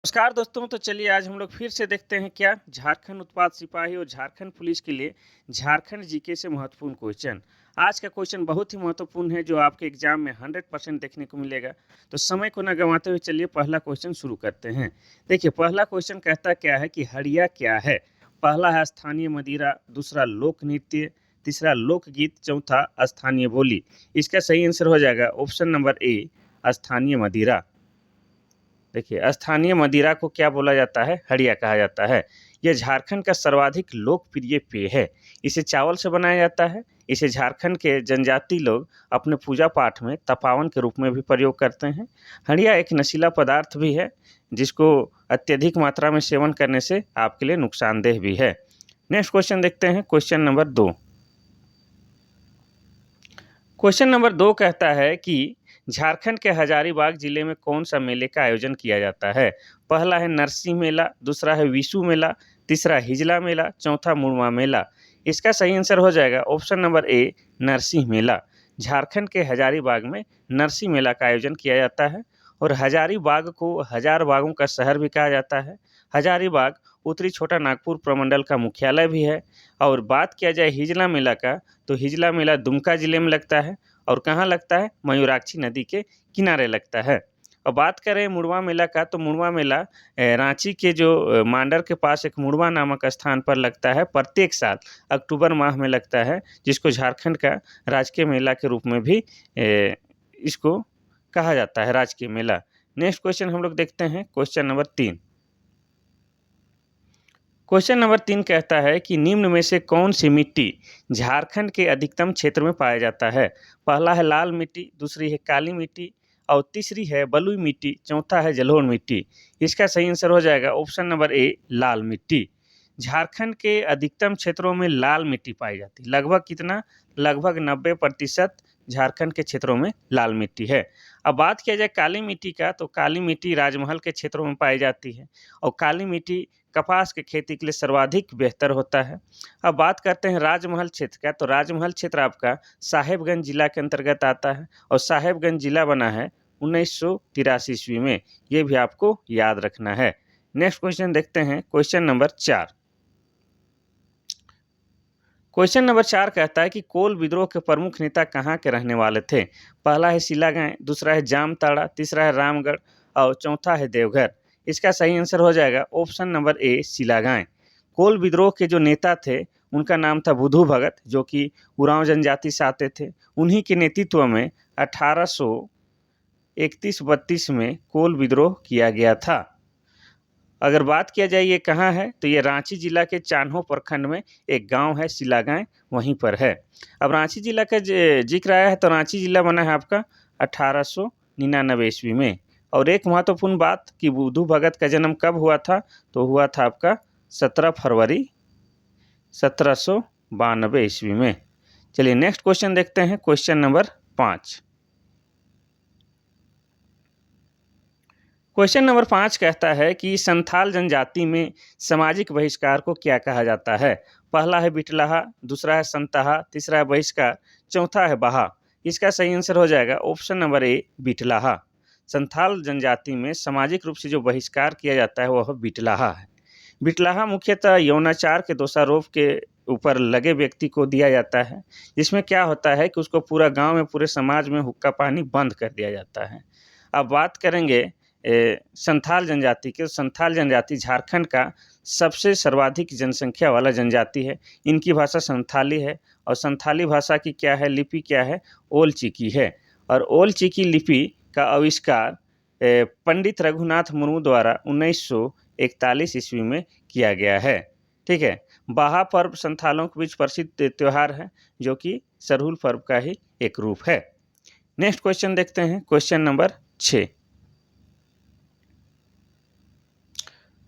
नमस्कार दोस्तों, तो चलिए आज हम लोग फिर से देखते हैं क्या झारखंड उत्पाद सिपाही और झारखंड पुलिस के लिए झारखंड जीके से महत्वपूर्ण क्वेश्चन। आज का क्वेश्चन बहुत ही महत्वपूर्ण है जो आपके एग्जाम में 100% देखने को मिलेगा। तो समय को न गंवाते हुए चलिए पहला क्वेश्चन शुरू करते हैं। देखिए पहला क्वेश्चन कहता क्या है कि हड़िया क्या है। पहला है स्थानीय मदिरा, दूसरा लोक नृत्य, तीसरा लोकगीत, चौथा स्थानीय बोली। इसका सही आंसर हो जाएगा ऑप्शन नंबर ए, स्थानीय मदिरा। देखिए स्थानीय मदिरा को क्या बोला जाता है, हड़िया कहा जाता है। यह झारखंड का सर्वाधिक लोकप्रिय पेय है। इसे चावल से बनाया जाता है। इसे झारखंड के जनजाति लोग अपने पूजा पाठ में तपावन के रूप में भी प्रयोग करते हैं। हड़िया एक नशीला पदार्थ भी है जिसको अत्यधिक मात्रा में सेवन करने से आपके लिए नुकसानदेह भी है। नेक्स्ट क्वेश्चन देखते हैं, क्वेश्चन नंबर 2। क्वेश्चन नंबर 2 कहता है कि झारखंड के हजारीबाग जिले में कौन सा मेले का आयोजन किया जाता है। पहला है नरसिंह मेला, दूसरा है विशु मेला, तीसरा हिजला मेला, चौथा मुड़वा मेला। इसका सही आंसर हो जाएगा ऑप्शन नंबर ए, नरसिंह मेला। झारखंड के हजारीबाग में नरसिंह मेला का आयोजन किया जाता है और हजारीबाग को हजार बागों का शहर भी कहा जाता है। हजारीबाग उत्तरी छोटा नागपुर प्रमंडल का मुख्यालय भी है। और बात किया जाए हिजला मेला का, तो हिजला मेला दुमका जिले में लगता है और कहाँ लगता है, मयूराक्षी नदी के किनारे लगता है। और बात करें मुड़वा मेला का, तो मुड़वा मेला रांची के जो मांडर के पास एक मुड़वा नामक स्थान पर लगता है। प्रत्येक साल अक्टूबर माह में लगता है, जिसको झारखंड का राजकीय मेला के रूप में भी इसको कहा जाता है, राजकीय मेला। नेक्स्ट क्वेश्चन हम लोग देखते हैं, क्वेश्चन नंबर 3। क्वेश्चन नंबर 3 कहता है कि निम्न में से कौन सी मिट्टी झारखंड के अधिकतम क्षेत्र में पाया जाता है। पहला है लाल मिट्टी, दूसरी है काली मिट्टी और तीसरी है बलुई मिट्टी, चौथा है जलोढ़ मिट्टी। इसका सही आंसर हो जाएगा ऑप्शन नंबर ए, लाल मिट्टी। झारखंड के अधिकतम क्षेत्रों में लाल मिट्टी पाई जाती है। लगभग कितना, लगभग 90% झारखंड के क्षेत्रों में लाल मिट्टी है। अब बात किया जाए काली मिट्टी का, तो काली मिट्टी राजमहल के क्षेत्रों में पाई जाती है और काली मिट्टी कपास की खेती के लिए सर्वाधिक बेहतर होता है। अब बात करते हैं राजमहल क्षेत्र का, तो राजमहल क्षेत्र आपका साहेबगंज जिला के अंतर्गत आता है और साहेबगंज जिला बना है 1983 ईस्वी में। ये भी आपको याद रखना है। नेक्स्ट क्वेश्चन देखते हैं, क्वेश्चन नंबर 4। क्वेश्चन नंबर 4 कहता है कि कोल विद्रोह के प्रमुख नेता कहाँ के रहने वाले थे। पहला है सिलागाय, दूसरा है जामताड़ा, तीसरा है रामगढ़ और चौथा है देवघर। इसका सही आंसर हो जाएगा ऑप्शन नंबर ए, सिलागाय। कोल विद्रोह के जो नेता थे उनका नाम था बुधू भगत, जो कि उरांव जनजाति से आते थे। उन्हीं के नेतृत्व में 1831-32 में कोल विद्रोह किया गया था। अगर बात किया जाए ये कहाँ है, तो ये रांची जिला के चान्हो प्रखंड में एक गांव है सिलागाय, वहीं पर है। अब रांची जिला का जिक्र आया है, तो रांची जिला बना है आपका 1899 ईस्वी में। और एक महत्वपूर्ण बात कि बुधू भगत का जन्म कब हुआ था, तो हुआ था आपका 17 फरवरी 1792 ईस्वी में। चलिए नेक्स्ट क्वेश्चन देखते हैं, क्वेश्चन नंबर 5। क्वेश्चन नंबर 5 कहता है कि संथाल जनजाति में सामाजिक बहिष्कार को क्या कहा जाता है। पहला है बिटलाहा, दूसरा है संताहा, तीसरा है बहिष्कार, चौथा है बहा। इसका सही आंसर हो जाएगा ऑप्शन नंबर ए, बिटलाहा। संथाल जनजाति में सामाजिक रूप से जो बहिष्कार किया जाता है वह बिटलाहा है। बिटलाहा मुख्यतः यौनाचार के दोषारोप के ऊपर लगे व्यक्ति को दिया जाता है, जिसमें क्या होता है कि उसको पूरा गांव में, पूरे समाज में हुक्का पानी बंद कर दिया जाता है। अब बात करेंगे संथाल जनजाति के। संथाल जनजाति झारखंड का सबसे सर्वाधिक जनसंख्या वाला जनजाति है। इनकी भाषा संथाली है और संथाली भाषा की क्या है, लिपि क्या है, ओल चिकी है। और ओल चिकी लिपि का आविष्कार पंडित रघुनाथ मुर्मू द्वारा 1941 ईस्वी में किया गया है। ठीक है। बाहा पर्व संथालों के बीच प्रसिद्ध त्यौहार है, जो कि सरहुल पर्व का ही एक रूप है। नेक्स्ट क्वेश्चन देखते हैं, क्वेश्चन नंबर 6।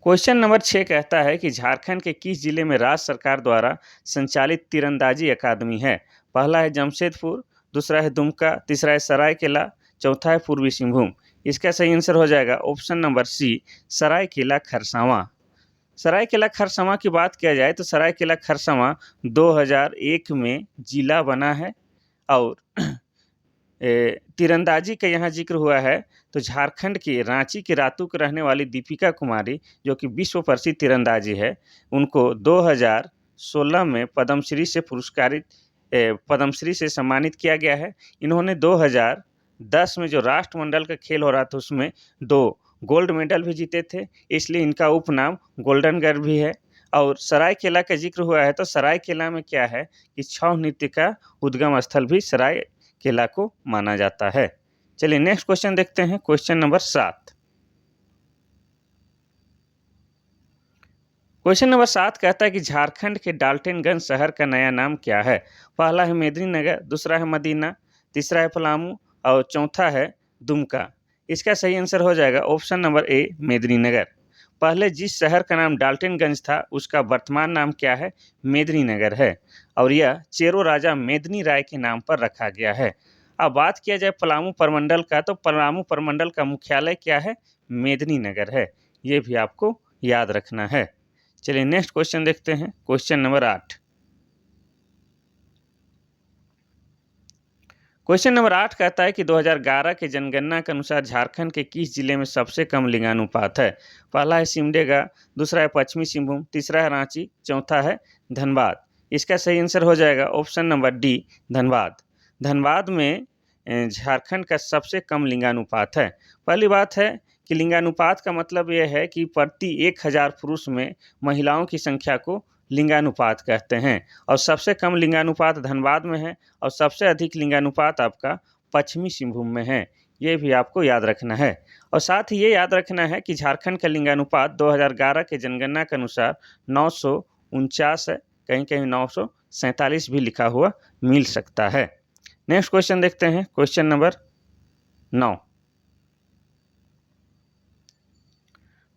क्वेश्चन नंबर 6 कहता है कि झारखंड के किस जिले में राज्य सरकार द्वारा संचालित तीरंदाजी अकादमी है। पहला है जमशेदपुर, दूसरा है दुमका, तीसरा है सरायकेला, चौथा है पूर्वी सिंहभूम। इसका सही आंसर हो जाएगा option number C, Seraikela Kharsawan. Seraikela Kharsawan की बात किया जाए तो सरायकेला खरसावां 2001 में जिला बना है और तीरंदाजी का यहाँ जिक्र हुआ है तो झारखंड के रांची के रातू के रहने वाली दीपिका कुमारी, जो कि विश्व प्रसिद्ध तीरंदाजी है, उनको 2016 में पद्मश्री से सम्मानित किया गया है। इन्होंने 2010 में जो राष्ट्रमंडल का खेल हो रहा था उसमें 2 गोल्ड मेडल भी जीते थे, इसलिए इनका उपनाम गोल्डन गर्ल भी है। और सरायकेला का जिक्र हुआ है तो सरायकेला में क्या है कि छऊ नृत्य का उद्गम स्थल भी सरायकेला को माना जाता है। चलिए नेक्स्ट क्वेश्चन देखते हैं, क्वेश्चन नंबर 7। क्वेश्चन नंबर 7 कहता है कि झारखंड के डाल्टनगंज शहर का नया नाम क्या है? पहला है मेदिनीनगर, दूसरा है मदीना, तीसरा है पलामू और चौथा है दुमका। इसका सही आंसर हो जाएगा ऑप्शन नंबर ए मेदिनीनगर। पहले जिस शहर का नाम डाल्टनगंज था उसका वर्तमान नाम क्या है? मेदिनीनगर है और यह चेरो राजा मेदिनी राय के नाम पर रखा गया है। अब बात किया जाए पलामू प्रमंडल का तो पलामू प्रमंडल का मुख्यालय क्या है? मेदिनीनगर है। ये भी आपको याद रखना है। चलिए नेक्स्ट क्वेश्चन देखते हैं, क्वेश्चन नंबर 8। क्वेश्चन नंबर 8 कहता है कि 2011 के जनगणना के अनुसार झारखंड के किस जिले में सबसे कम लिंगानुपात है? पहला है सिमडेगा, दूसरा है पश्चिमी सिंहभूम, तीसरा है रांची, चौथा है धनबाद। इसका सही आंसर हो जाएगा option number D Dhanbad. Dhanbad में झारखंड का सबसे कम लिंगानुपात है। पहली बात है कि लिंगानुपात का मतलब यह है कि प्रति 1000 पुरुष में महिलाओं की संख्या को लिंगानुपात कहते हैं और सबसे कम लिंगानुपात धनबाद में है और सबसे अधिक लिंगानुपात आपका पश्चिमी सिंहभूम में है। ये भी आपको याद रखना है और साथ ही ये याद रखना है कि झारखंड का लिंगानुपात 2011 के जनगणना के अनुसार 949 है, कहीं कहीं 947 भी लिखा हुआ मिल सकता है। नेक्स्ट क्वेश्चन देखते हैं, क्वेश्चन नंबर 9।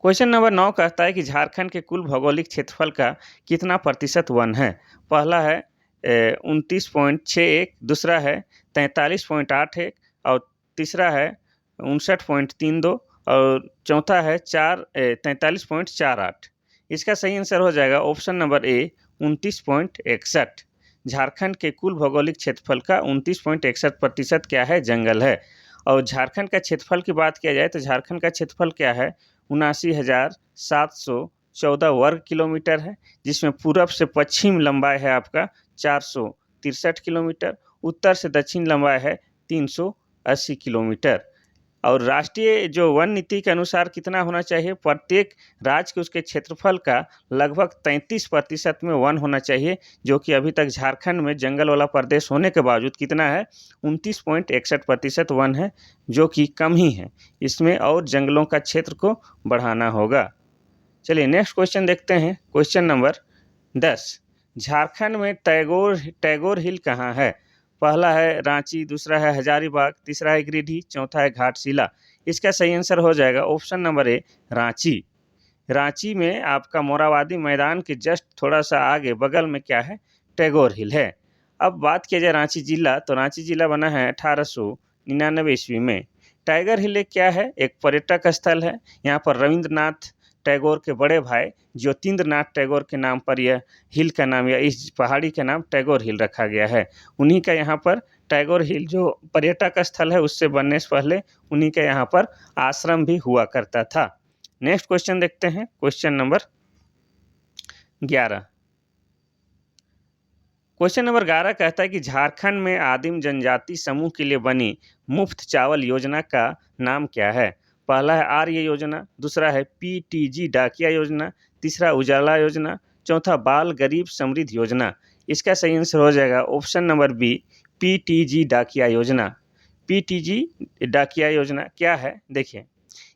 क्वेश्चन नंबर 9 कहता है कि झारखंड के कुल भौगोलिक क्षेत्रफल का कितना प्रतिशत वन है? पहला है 29.61, दूसरा है 43.81 और तीसरा है 59.32 और चौथा है 43.48। इसका सही आंसर हो जाएगा ऑप्शन नंबर ए 29.61। झारखंड के कुल भौगोलिक क्षेत्रफल का 29.61% क्या है? जंगल है। और झारखंड का क्षेत्रफल की बात किया जाए तो झारखंड का क्षेत्रफल क्या है? 79,714 वर्ग किलोमीटर है, जिसमें पूरब से पश्चिम लंबाई है आपका 463 किलोमीटर, उत्तर से दक्षिण लंबाई है 380 किलोमीटर। और राष्ट्रीय जो वन नीति के अनुसार कितना होना चाहिए? प्रत्येक राज्य के उसके क्षेत्रफल का लगभग 33% में वन होना चाहिए, जो कि अभी तक झारखंड में जंगल वाला प्रदेश होने के बावजूद कितना है? 29.61% वन है, जो कि कम ही है। इसमें और जंगलों का क्षेत्र को बढ़ाना होगा। चलिए नेक्स्ट क्वेश्चन देखते हैं, क्वेश्चन नंबर 10। झारखंड में टैगोर हिल कहाँ है? पहला है रांची, दूसरा है हजारीबाग, तीसरा है गिरिडीह, चौथा है घाटशिला। इसका सही आंसर हो जाएगा option number A Ranchi. Ranchi में आपका मोराबादी मैदान के जस्ट थोड़ा सा आगे बगल में क्या है? टैगोर हिल है। अब बात किया जाए रांची जिला तो रांची जिला बना है 1899 ईस्वी में। टाइगर हिल एक क्या है? एक पर्यटक स्थल है। यहाँ पर रविंद्रनाथ टैगोर के बड़े भाई ज्योतिन्द्रनाथ टैगोर के नाम पर यह हिल का नाम या इस पहाड़ी का नाम टैगोर हिल रखा गया है। उन्हीं का यहाँ पर टैगोर हिल जो पर्यटक स्थल है उससे बनने से पहले उन्हीं के यहाँ पर आश्रम भी हुआ करता था। नेक्स्ट क्वेश्चन देखते हैं, क्वेश्चन नंबर 11। क्वेश्चन नंबर 11 कहता है कि झारखंड में आदिम जनजाति समूह के लिए बनी मुफ्त चावल योजना का नाम क्या है? पहला है आर्य योजना, दूसरा है पीटीजी डाकिया योजना, तीसरा उजाला योजना, चौथा बाल गरीब समृद्धि योजना। इसका सही आंसर हो जाएगा ऑप्शन नंबर बी पीटीजी डाकिया योजना। पीटीजी डाकिया योजना क्या है? देखिए,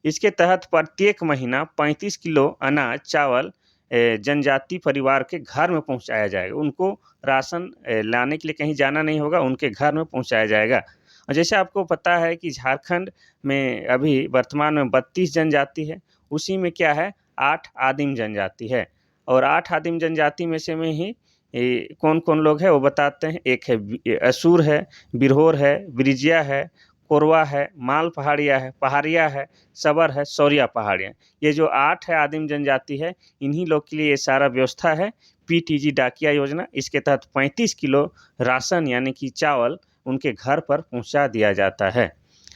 इसके तहत प्रत्येक महीना 35 किलो अनाज चावल जनजाति परिवार के घर में पहुंचाया जाएगा। उनको राशन लाने के लिए कहीं जाना नहीं होगा, उनके घर में पहुंचाया जाएगा। और जैसे आपको पता है कि झारखंड में अभी वर्तमान में 32 जनजाति है, उसी में क्या है? 8 आदिम जनजाति है और 8 आदिम जनजाति में से में ही कौन कौन लोग हैं वो बताते हैं। एक है असुर है, बिरहोर है, ब्रिजिया है, कोरवा है, माल पहाड़िया है, सबर है, सौरिया पहाड़िया। ये जो 8 है आदिम जनजाति है, इन्हीं लोग के लिए ये सारा व्यवस्था है पीटीजी डाकिया योजना। इसके तहत 35 किलो राशन यानी कि चावल उनके घर पर पहुंचा दिया जाता है।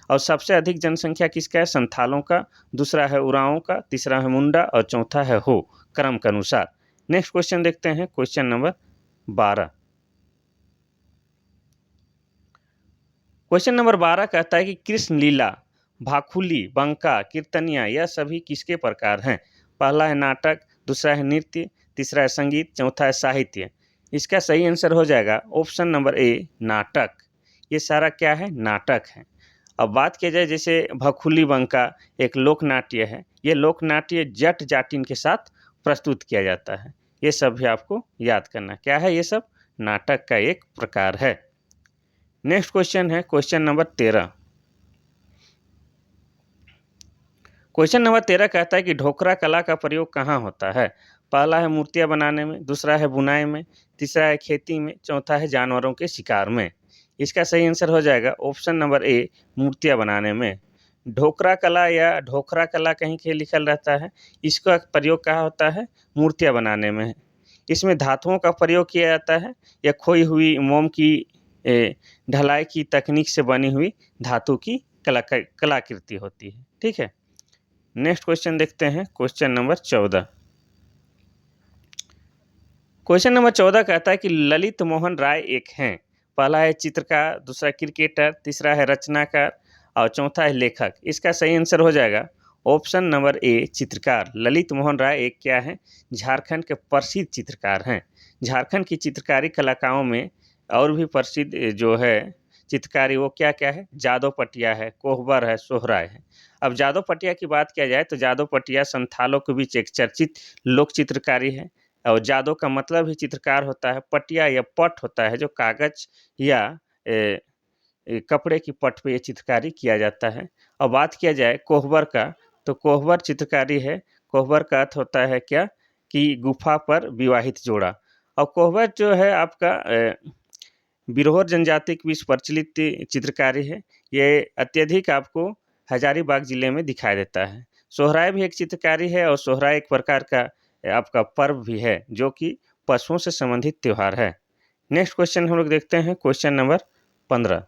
और सबसे अधिक जनसंख्या किसका है? संथालों का, दूसरा है उरांव का, तीसरा है मुंडा और चौथा है हो, क्रम के अनुसार। नेक्स्ट क्वेश्चन देखते हैं, क्वेश्चन नंबर 12। क्वेश्चन नंबर 12 कहता है कि कृष्ण लीला, भाखुली, बंका, कीर्तनिया यह सभी किसके प्रकार हैं? पहला है नाटक, दूसरा है नृत्य, तीसरा है संगीत, चौथा है साहित्य। इसका सही आंसर हो जाएगा ऑप्शन नंबर ए, नाटक। ये सारा क्या है? नाटक है। अब बात किया जाए जैसे भखुली बंका एक लोक नाट्य है, ये लोक नाट्य जट जाटिन के साथ प्रस्तुत किया जाता है। ये सब भी आपको याद करना, क्या है ये सब? नाटक का एक प्रकार है। नेक्स्ट क्वेश्चन है क्वेश्चन नंबर 13। क्वेश्चन नंबर 13 कहता है कि ढोकरा कला का प्रयोग कहाँ होता है? पहला है मूर्तियां बनाने में, दूसरा है बुनाई में, तीसरा है खेती में, चौथा है जानवरों के शिकार में। इसका सही आंसर हो जाएगा ऑप्शन नंबर ए, मूर्तियां बनाने में। ढोकरा कला या ढोकरा कला कहीं के लिखल रहता है, इसका प्रयोग कहाँ होता है? मूर्तियां बनाने में। इसमें धातुओं का प्रयोग किया जाता है या खोई हुई मोम की ढलाई की तकनीक से बनी हुई धातु की कलाकृति होती है। ठीक है, नेक्स्ट क्वेश्चन देखते हैं, क्वेश्चन नंबर 14। क्वेश्चन नंबर 14 कहता है कि ललित मोहन राय एक हैं। पहला है चित्रकार, दूसरा क्रिकेटर, तीसरा है रचनाकार और चौथा है लेखक। इसका सही आंसर हो जाएगा ऑप्शन नंबर ए, चित्रकार। ललित मोहन राय एक क्या है? झारखंड के प्रसिद्ध चित्रकार हैं। झारखंड की चित्रकारी कलाकारों में और भी प्रसिद्ध जो है चित्रकारी वो क्या क्या है? जादव पटिया है, कोहबर है, सोहराय है। अब जादव पटिया की बात किया जाए तो जादव पटिया संथालों के बीच एक चर्चित लोक चित्रकारी है। और जादव का मतलब ही चित्रकार होता है, पटिया या पट होता है जो कागज या कपड़े की पट पे ये चित्रकारी किया जाता है। और बात किया जाए कोहबर का, तो कोहबर चित्रकारी है। कोहबर का अर्थ होता है क्या? कि गुफा पर विवाहित जोड़ा। और कोहबर जो है आपका बिरहोर जनजाति के बीच प्रचलित चित्रकारी है। ये अत्यधिक आपको हजारीबाग जिले में दिखाई देता है। सोहराय भी एक चित्रकारी है और सोहराय एक प्रकार का आपका पर्व भी है जो कि पशुओं से संबंधित त्यौहार है। नेक्स्ट क्वेश्चन हम लोग देखते हैं, क्वेश्चन नंबर 15।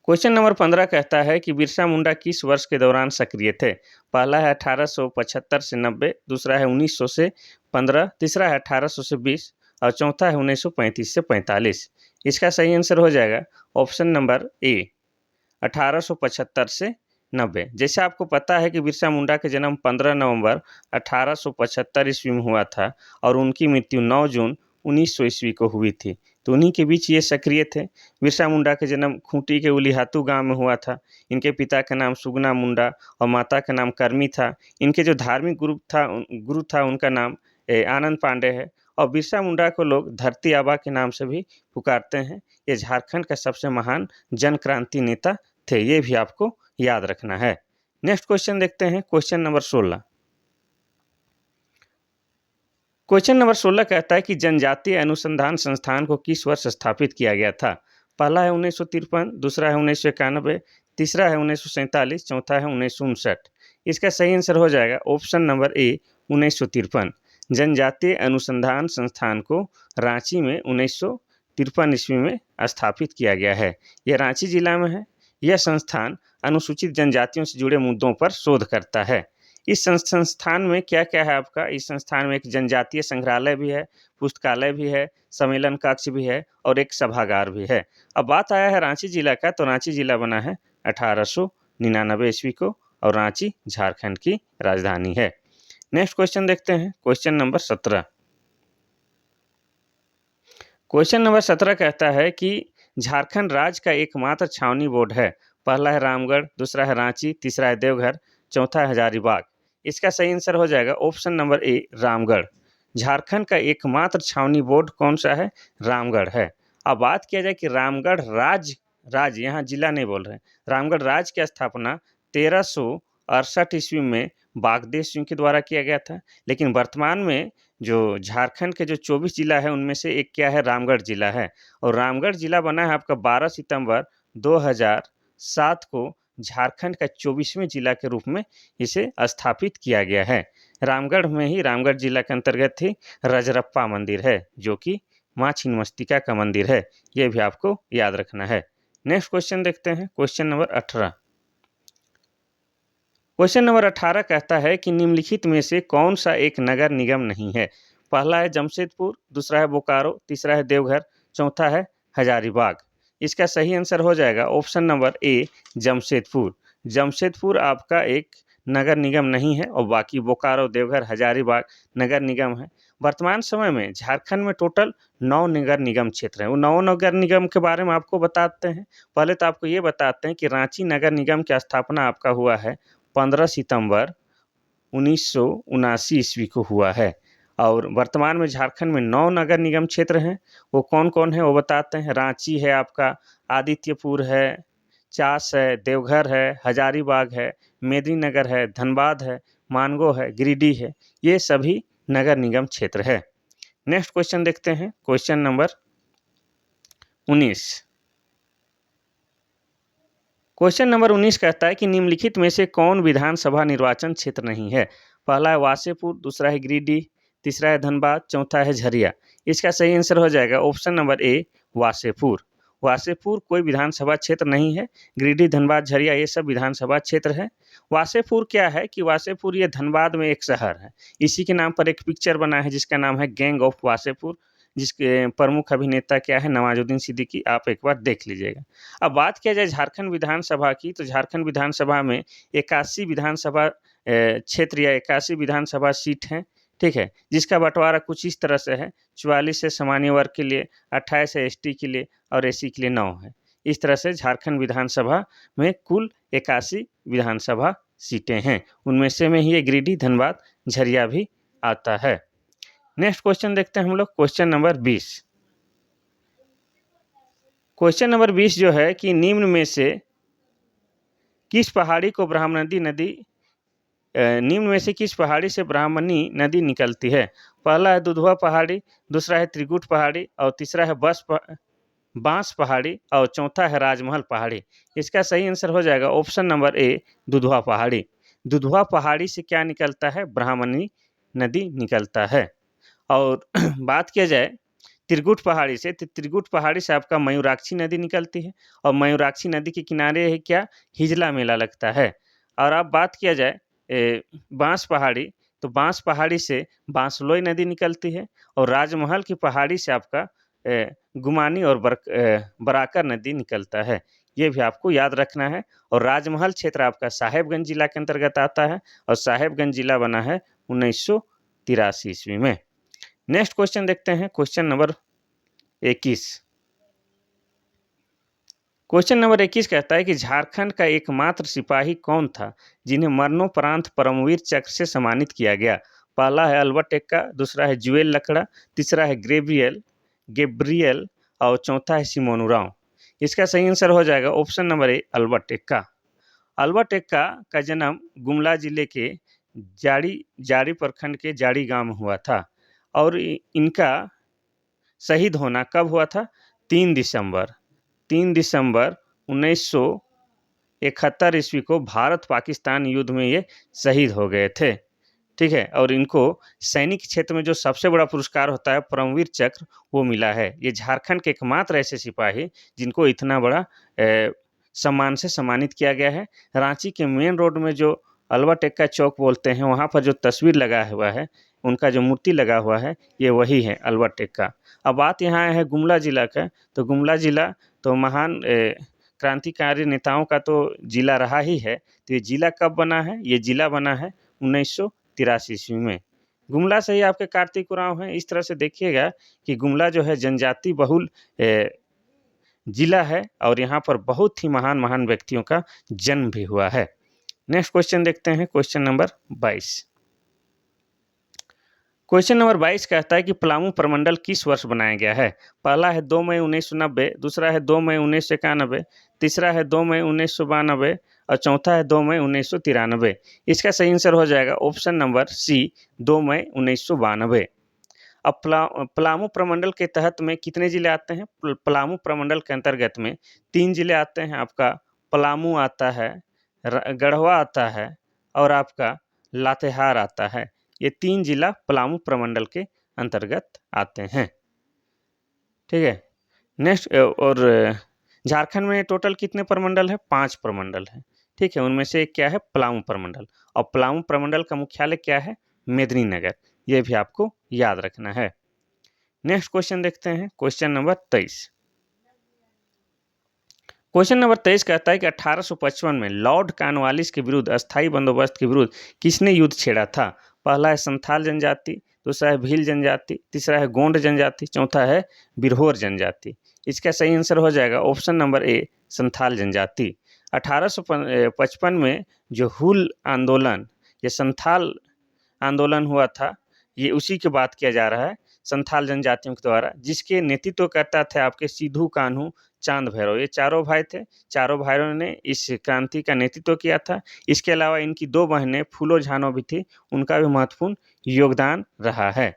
क्वेश्चन नंबर 15 कहता है कि बिरसा मुंडा किस वर्ष के दौरान सक्रिय थे? पहला है 1875 से 90, दूसरा है 1900 से 15, तीसरा है 1800 से 20 और चौथा है 1935 से 45। इसका सही आंसर हो जाएगा ऑप्शन नंबर ए, 1875 से 90। जैसे आपको पता है कि बिरसा मुंडा का जन्म 15 नवंबर 1875 ईस्वी में हुआ था और उनकी मृत्यु 9 जून 1900 ईस्वी को हुई थी, तो उन्हीं के बीच ये सक्रिय थे। बिरसा मुंडा का जन्म खूंटी के उलिहातू गांव में हुआ था। इनके पिता का नाम सुगना मुंडा और माता का नाम करमी था। इनके जो धार्मिक गुरु था उनका नाम आनंद पांडे है। और बिरसा मुंडा को लोग धरती आबा के नाम से भी पुकारते हैं। ये झारखंड का सबसे महान जन क्रांति नेता थे, ये भी आपको याद रखना है। नेक्स्ट क्वेश्चन देखते हैं, क्वेश्चन नंबर 16। क्वेश्चन नंबर 16 कहता है कि जनजातीय अनुसंधान संस्थान को किस वर्ष स्थापित किया गया था? पहला है 1953, दूसरा है 1991, तीसरा है 1947, चौथा है 1959। इसका सही आंसर हो जाएगा ऑप्शन नंबर ए, 1953। जनजातीय अनुसंधान संस्थान को रांची में 1953 ईस्वी में स्थापित किया गया है। यह रांची जिला में है। यह संस्थान अनुसूचित जनजातियों से जुड़े मुद्दों पर शोध करता है। इस संस्थान में क्या क्या है आपका? इस संस्थान में एक जनजातीय संग्रहालय भी है, पुस्तकालय भी है, सम्मेलन कक्ष भी है और एक सभागार भी है। अब बात आया है रांची जिला का, तो रांची जिला बना है 1899 ईस्वी को और रांची झारखंड की राजधानी है। नेक्स्ट क्वेश्चन देखते हैं, क्वेश्चन नंबर 17। क्वेश्चन नंबर 17 कहता है कि झारखंड राज्य का एकमात्र छावनी बोर्ड है। पहला है रामगढ़, दूसरा है रांची, तीसरा है देवघर, चौथा है हजारीबाग। इसका सही आंसर हो जाएगा option number A, Ramgarh. Jharkhand का एकमात्र छावनी बोर्ड कौन सा है? रामगढ़ है। अब बात किया जाए कि रामगढ़ राज्य यहाँ जिला नहीं बोल रहे हैं, रामगढ़ राज्य की स्थापना 1368 ईस्वी में बागदेव सिंह के द्वारा किया गया था। लेकिन वर्तमान में जो झारखंड के जो 24 जिला है उनमें से एक क्या है? रामगढ़ जिला है। और रामगढ़ जिला बना है आपका 12 सितंबर 2007 को झारखंड का 24वें जिला के रूप में इसे स्थापित किया गया है। रामगढ़ में ही, रामगढ़ जिला के अंतर्गत ही रजरप्पा मंदिर है जो कि माँ छिन्नमस्तिका का मंदिर है। ये भी आपको याद रखना है। नेक्स्ट क्वेश्चन देखते हैं, क्वेश्चन नंबर 18। क्वेश्चन नंबर 18 कहता है कि निम्नलिखित में से कौन सा एक नगर निगम नहीं है। पहला है जमशेदपुर, दूसरा है बोकारो, तीसरा है देवघर, चौथा है हजारीबाग। इसका सही आंसर हो जाएगा option number A, Jamshedpur. Jamshedpur आपका एक नगर निगम नहीं है और बाकी बोकारो, देवघर, हजारीबाग नगर निगम है। वर्तमान समय में झारखंड में टोटल 9 नगर निगम क्षेत्र हैं। वो 9 नगर निगम के बारे में आपको बताते हैं। पहले तो आपको ये बताते हैं कि रांची नगर निगम की स्थापना आपका हुआ है 15 सितंबर 1979 ईस्वी को हुआ है। और वर्तमान में झारखंड में 9 नगर निगम क्षेत्र हैं। वो कौन कौन है वो बताते हैं। रांची है आपका, आदित्यपुर है, चास है, देवघर है, हजारीबाग है, मेदिनीनगर है, धनबाद है, मानगो है, गिरिडीह है। ये सभी नगर निगम क्षेत्र है। नेक्स्ट क्वेश्चन देखते हैं, क्वेश्चन नंबर 19। क्वेश्चन नंबर 19 कहता है कि निम्नलिखित में से कौन विधानसभा निर्वाचन क्षेत्र नहीं है। पहला है वासेपुर, दूसरा है गिरिडीह, तीसरा है धनबाद, चौथा है झरिया। इसका सही आंसर हो जाएगा option number A, Wasseypur. Wasseypur कोई विधानसभा क्षेत्र नहीं है। गिरिडीह, धनबाद, झरिया ये सब विधानसभा क्षेत्र है। वासेपुर क्या है कि वासेपुर ये धनबाद में एक शहर है। इसी के नाम पर एक पिक्चर बना है जिसका नाम है गैंग ऑफ वासेपुर, जिसके प्रमुख अभिनेता क्या है, नवाजुद्दीन सिद्दीकी। आप एक बार देख लीजिएगा। अब बात किया जाए झारखंड विधानसभा की, तो झारखंड विधानसभा में 81 विधानसभा क्षेत्र या 81 विधानसभा सीट हैं। ठीक है, जिसका बंटवारा कुछ इस तरह से है, 44 है सामान्य वर्ग के लिए, 28 है एसटी के लिए और एसी के लिए 9 है। इस तरह से झारखंड विधानसभा में कुल 81 विधानसभा सीटें हैं। उनमें से में ही ये गिरिडीह, धनबाद, झरिया भी आता है। नेक्स्ट क्वेश्चन देखते हैं हम लोग, क्वेश्चन नंबर 20। क्वेश्चन नंबर 20 जो है कि निम्न में से किस पहाड़ी को ब्राह्मणी नदी निम्न में से किस पहाड़ी से ब्राह्मणी नदी निकलती है। पहला है दुधवा पहाड़ी, दूसरा है त्रिकुट पहाड़ी और तीसरा है बांस पहाड़ी और चौथा है राजमहल पहाड़ी। इसका सही आंसर हो जाएगा ऑप्शन नंबर ए, दुधवा पहाड़ी। दुधवा पहाड़ी से क्या निकलता है, ब्राह्मणी नदी निकलता है। और बात किया जाए त्रिकुट पहाड़ी से, तो त्रिकुट पहाड़ी से आपका मयूराक्षी नदी निकलती है और मयूराक्षी नदी के किनारे है क्या, हिजला मेला लगता है। और अब बात किया जाए बांस पहाड़ी, तो बांस पहाड़ी से बांसलोई नदी निकलती है और राजमहल की पहाड़ी से आपका गुमानी और बराकर नदी निकलता है। ये भी आपको याद रखना है। और राजमहल क्षेत्र आपका साहेबगंज जिला के अंतर्गत आता है और साहेबगंज जिला बना है 1983 ईस्वी में। नेक्स्ट क्वेश्चन देखते हैं, क्वेश्चन नंबर 21। क्वेश्चन नंबर 21 कहता है कि झारखंड का एकमात्र सिपाही कौन था जिन्हें मरणोपरांत परमवीर चक्र से सम्मानित किया गया। पहला है अल्बर्ट एक्का, दूसरा है जुएल लकड़ा, तीसरा है गेब्रियल और चौथा है सिमोनू राव। इसका सही आंसर हो जाएगा option number A, Albert Ekka. Albert Ekka का जन्म गुमला जिले के जाड़ी प्रखंड के जाड़ी गांव में हुआ था और इनका शहीद होना कब हुआ था, 3 दिसंबर 1971 ईस्वी को भारत पाकिस्तान युद्ध में ये शहीद हो गए थे। ठीक है, और इनको सैनिक क्षेत्र में जो सबसे बड़ा पुरस्कार होता है परमवीर चक्र, वो मिला है। ये झारखंड के एकमात्र ऐसे सिपाही जिनको इतना बड़ा सम्मान से सम्मानित किया गया है। रांची के मेन रोड में जो अल्बर्ट एक्का चौक बोलते हैं, वहाँ पर जो तस्वीर लगा हुआ है, उनका जो मूर्ति लगा हुआ है, ये वही है अल्बर्ट एक्का। अब बात यहाँ है गुमला जिला का, तो गुमला जिला तो महान क्रांतिकारी नेताओं का तो जिला रहा ही है। तो ये जिला कब बना है, ये जिला बना है 1983 ईस्वी में। गुमला से ही आपके कार्तिक उरांव हैं। इस तरह से देखिएगा कि गुमला जो है जनजाति बहुल जिला है और यहाँ पर बहुत ही महान महान व्यक्तियों का जन्म भी हुआ है। नेक्स्ट क्वेश्चन देखते हैं, क्वेश्चन नंबर 22। क्वेश्चन नंबर 22 कहता है कि पलामू प्रमंडल किस वर्ष बनाया गया है। पहला है 2 मई 1990, दूसरा है 2 मई 1991, तीसरा है 2 मई 1992 और चौथा है 2 मई 1993। इसका सही आंसर हो जाएगा ऑप्शन नंबर सी, 2 मई 1992। अब पलामू प्रमंडल के तहत में कितने जिले आते हैं। पलामू प्रमंडल के अंतर्गत में 3 जिले आते हैं। आपका पलामू आता है, गढ़वा आता है और आपका लातेहार आता है। ये 3 जिला पलामू प्रमंडल के अंतर्गत आते हैं। ठीक है। नेक्स्ट और झारखंड में टोटल कितने प्रमंडल है? 5 प्रमंडल है। ठीक है, उनमें से एक क्या है? पलामू प्रमंडल। और पलामू प्रमंडल का मुख्यालय क्या है? मेदिनीनगर। ये भी आपको याद रखना है। नेक्स्ट क्वेश्चन देखते हैं, क्वेश्चन नंबर 23। क्वेश्चन नंबर 23 कहता है कि 1855 में लॉर्ड कॉर्नवालिस के विरुद्ध अस्थायी बंदोबस्त के विरुद्ध किसने युद्ध छेड़ा था? पहला है संथाल जनजाति, दूसरा है भील जनजाति, तीसरा है गोंड जनजाति, चौथा है बिरहोर जनजाति। इसका सही आंसर हो जाएगा ऑप्शन नंबर ए, संथाल जनजाति। 1855 में जो हुल आंदोलन, ये संथाल आंदोलन हुआ था, ये उसी की बात किया जा रहा है, संथाल जनजातियों के द्वारा, जिसके नेतृत्व करता थे आपके सिद्धू कान्हू चांद भैरव। ये चारों भाई थे, चारों भाइयों ने इस क्रांति का नेतृत्व किया था। इसके अलावा इनकी 2 बहनें फूलो झानो भी थी, उनका भी महत्वपूर्ण योगदान रहा है।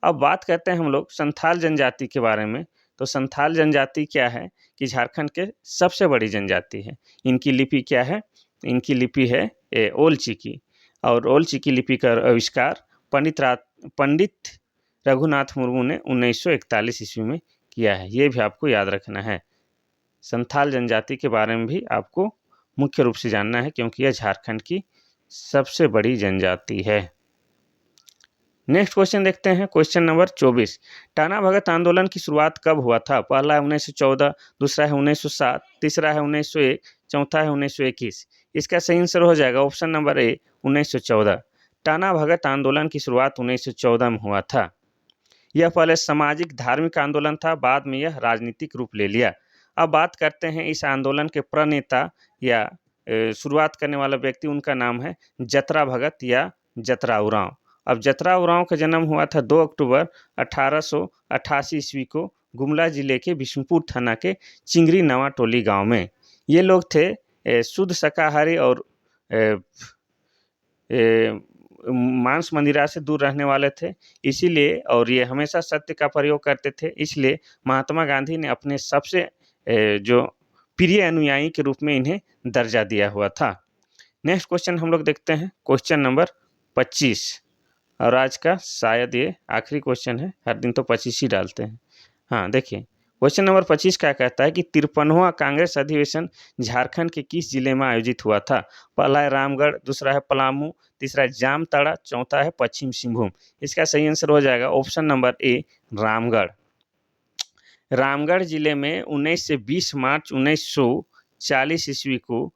अब बात करते हैं हम लोग संथाल जनजाति के बारे में। तो संथाल जनजाति क्या है कि झारखंड के सबसे बड़ी जनजाति है। इनकी लिपि क्या है? इनकी लिपि है ओल चिकी, और ओल चिकी लिपि का आविष्कार पंडित रघुनाथ मुर्मू ने 1941 ईस्वी में किया है। ये भी आपको याद रखना है। संथाल जनजाति के बारे में भी आपको मुख्य रूप से जानना है, क्योंकि यह झारखंड की सबसे बड़ी जनजाति है। नेक्स्ट क्वेश्चन देखते हैं, क्वेश्चन नंबर 24। टाना भगत आंदोलन की शुरुआत कब हुआ था? पहला है 1914, दूसरा है 1907, तीसरा है 1901, चौथा है 1921। इसका सही आंसर हो जाएगा option number A, 1914। Tana Bhagat आंदोलन की शुरुआत 1914 में हुआ था। यह पहले सामाजिक धार्मिक आंदोलन था, बाद में यह राजनीतिक रूप ले लिया। अब बात करते हैं इस आंदोलन के प्रणेता या शुरुआत करने वाला व्यक्ति, उनका नाम है जतरा भगत या जतरा उरांव। अब जतरा उरांव का जन्म हुआ था 2 अक्टूबर 1888 ईस्वी को गुमला जिले के बिशुनपुर थाना के चिंगरी नवा टोली गाँव में। ये लोग थे शुद्ध शाकाहारी और मांस मंदिरा से दूर रहने वाले थे, इसीलिए, और ये हमेशा सत्य का प्रयोग करते थे, इसलिए महात्मा गांधी ने अपने सबसे जो प्रिय अनुयायी के रूप में इन्हें दर्जा दिया हुआ था। नेक्स्ट क्वेश्चन हम लोग देखते हैं, क्वेश्चन नंबर 25, और आज का शायद ये आखिरी क्वेश्चन है, हर दिन तो 25 ही डालते हैं। हाँ देखिए, क्वेश्चन नंबर 25 क्या कहता है कि 53वां कांग्रेस अधिवेशन झारखंड के किस जिले में आयोजित हुआ था? पहला है रामगढ़, दूसरा है पलामू, तीसरा है जामताड़ा, चौथा है पश्चिम सिंहभूम। इसका सही आंसर हो जाएगा option number A, Ramgarh. Ramgarh जिले में 19 से 20 मार्च 1940 ईस्वी को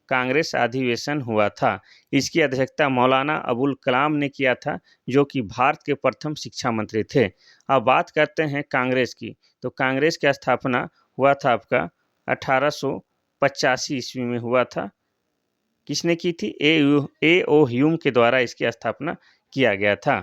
कांग्रेस अधिवेशन हुआ था। इसकी अध्यक्षता मौलाना अबुल कलाम ने किया था, जो कि भारत के प्रथम शिक्षा मंत्री थे। अब बात करते हैं कांग्रेस की, तो कांग्रेस की स्थापना हुआ था आपका 1885 ईस्वी में हुआ था। किसने की थी? ए.ओ. ह्यूम के द्वारा इसकी स्थापना किया गया था।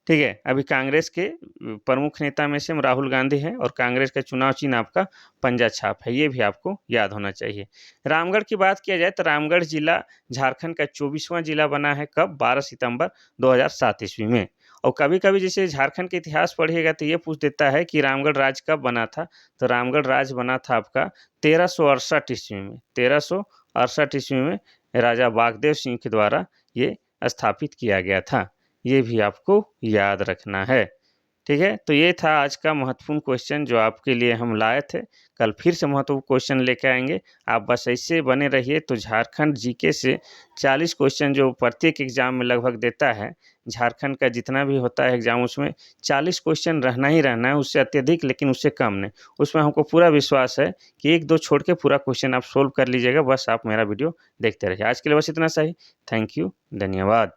ठीक है, अभी कांग्रेस के प्रमुख नेता में से राहुल गांधी हैं, और कांग्रेस का चुनाव चिन्ह आपका पंजा छाप है, ये भी आपको याद होना चाहिए। रामगढ़ की बात किया जाए तो रामगढ़ जिला झारखंड का 24वां जिला बना है, कब? 12 सितंबर 2007 ईस्वी में। और कभी कभी जैसे झारखंड के इतिहास पढ़िएगा तो ये पूछ देता है कि रामगढ़ राज्य कब बना था, तो रामगढ़ राज्य बना था आपका 1368 ईस्वी में। 1368 ईस्वी में राजा बागदेव सिंह के द्वारा ये स्थापित किया गया था। ये भी आपको याद रखना है। ठीक है, तो ये था आज का महत्वपूर्ण क्वेश्चन जो आपके लिए हम लाए थे। कल फिर से महत्वपूर्ण क्वेश्चन लेकर आएंगे, आप बस ऐसे बने रहिए। तो झारखंड जीके से 40 क्वेश्चन जो प्रत्येक एग्जाम में लगभग देता है, झारखंड का जितना भी होता है एग्जाम, उसमें 40 क्वेश्चन रहना ही रहना है, उससे अत्यधिक लेकिन उससे कम नहीं। उसमें हमको पूरा विश्वास है कि 1-2 छोड़ के पूरा क्वेश्चन आप सोल्व कर लीजिएगा। बस आप मेरा वीडियो देखते रहिए। आज के लिए बस इतना सही। थैंक यू, धन्यवाद।